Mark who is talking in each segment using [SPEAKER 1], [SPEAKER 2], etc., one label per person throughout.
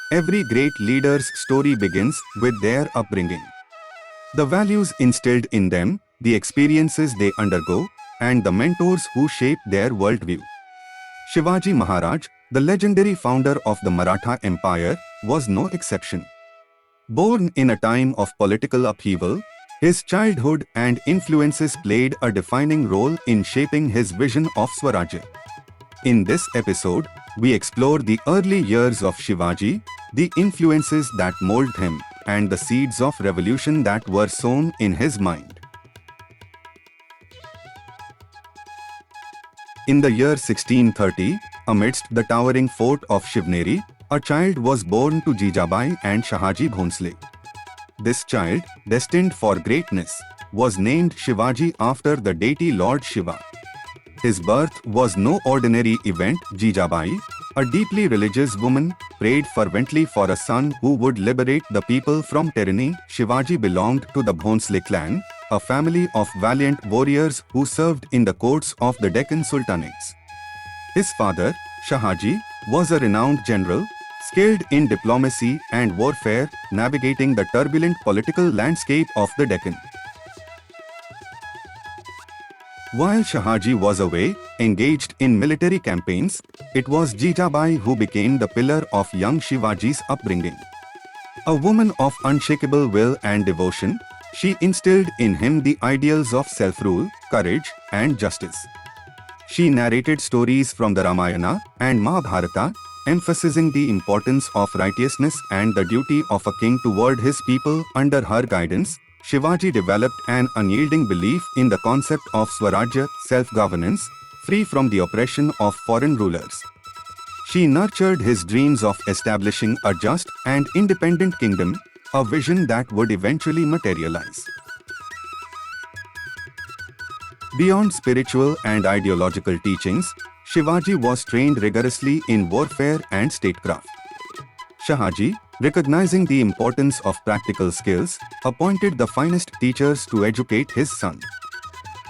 [SPEAKER 1] Every great leader's story begins with their upbringing. The values instilled in them, the experiences they undergo, and the mentors who shape their worldview. Shivaji Maharaj, the legendary founder of the Maratha Empire, was no exception. Born in a time of political upheaval, his childhood and influences played a defining role in shaping his vision of Swarajya. In this episode, we explore the early years of Shivaji, the influences that molded him, and the seeds of revolution that were sown in his mind. In the year 1630, amidst the towering fort of Shivneri, a child was born to Jijabai and Shahaji Bhonsle. This child, destined for greatness, was named Shivaji after the deity Lord Shiva. His birth was no ordinary event. Jijabai, a deeply religious woman, prayed fervently for a son who would liberate the people from tyranny. Shivaji belonged to the Bhonsle clan, a family of valiant warriors who served in the courts of the Deccan Sultanates. His father, Shahaji, was a renowned general, skilled in diplomacy and warfare, navigating the turbulent political landscape of the Deccan. While Shahaji was away, engaged in military campaigns, it was Jijabai who became the pillar of young Shivaji's upbringing. A woman of unshakable will and devotion, she instilled in him the ideals of self-rule, courage, and justice. She narrated stories from the Ramayana and Mahabharata, emphasizing the importance of righteousness and the duty of a king toward his people. Under her guidance, Shivaji developed an unyielding belief in the concept of Swarajya, self-governance, free from the oppression of foreign rulers. She nurtured his dreams of establishing a just and independent kingdom, a vision that would eventually materialize. Beyond spiritual and ideological teachings, Shivaji was trained rigorously in warfare and statecraft. Shahaji, recognizing the importance of practical skills, appointed the finest teachers to educate his son.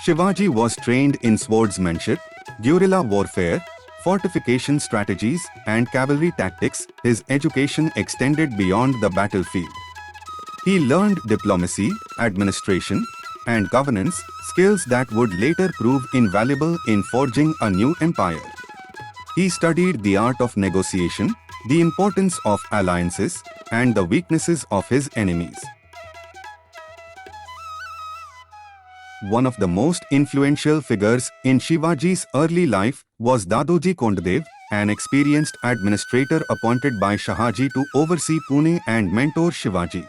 [SPEAKER 1] Shivaji was trained in swordsmanship, guerrilla warfare, fortification strategies, and cavalry tactics. His education extended beyond the battlefield. He learned diplomacy, administration, and governance, skills that would later prove invaluable in forging a new empire. He studied the art of negotiation, the importance of alliances, and the weaknesses of his enemies. One of the most influential figures in Shivaji's early life was Dadoji Kondadev, an experienced administrator appointed by Shahaji to oversee Pune and mentor Shivaji.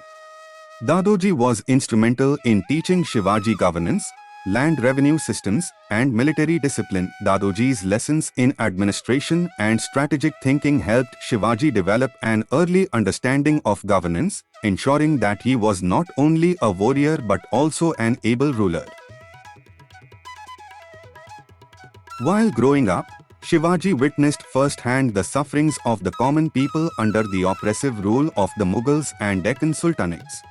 [SPEAKER 1] Dadoji was instrumental in teaching Shivaji governance, land revenue systems, and military discipline. Dadoji's lessons in administration and strategic thinking helped Shivaji develop an early understanding of governance, ensuring that he was not only a warrior but also an able ruler. While growing up, Shivaji witnessed firsthand the sufferings of the common people under the oppressive rule of the Mughals and Deccan Sultanates.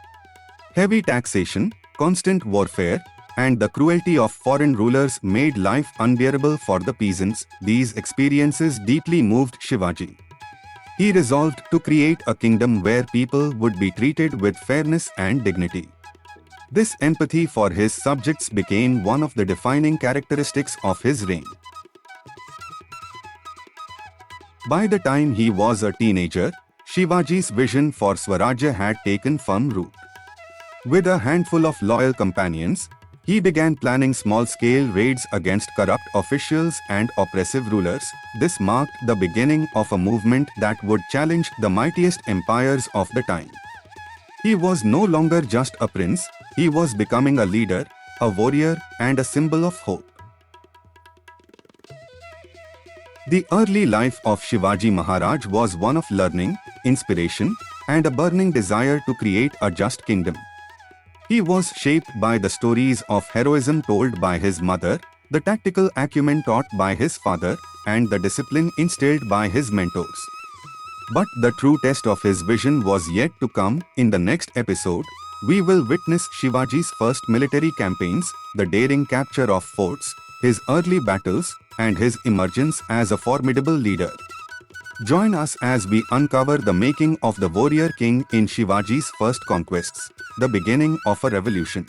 [SPEAKER 1] Heavy taxation, constant warfare, and the cruelty of foreign rulers made life unbearable for the peasants. These experiences deeply moved Shivaji. He resolved to create a kingdom where people would be treated with fairness and dignity. This empathy for his subjects became one of the defining characteristics of his reign. By the time he was a teenager, Shivaji's vision for Swarajya had taken firm root. With a handful of loyal companions, he began planning small-scale raids against corrupt officials and oppressive rulers. This marked the beginning of a movement that would challenge the mightiest empires of the time. He was no longer just a prince, he was becoming a leader, a warrior, and a symbol of hope. The early life of Shivaji Maharaj was one of learning, inspiration, and a burning desire to create a just kingdom. He was shaped by the stories of heroism told by his mother, the tactical acumen taught by his father, and the discipline instilled by his mentors. But the true test of his vision was yet to come. In the next episode, we will witness Shivaji's first military campaigns, the daring capture of forts, his early battles, and his emergence as a formidable leader. Join us as we uncover the making of the warrior king in Shivaji's first conquests, the beginning of a revolution.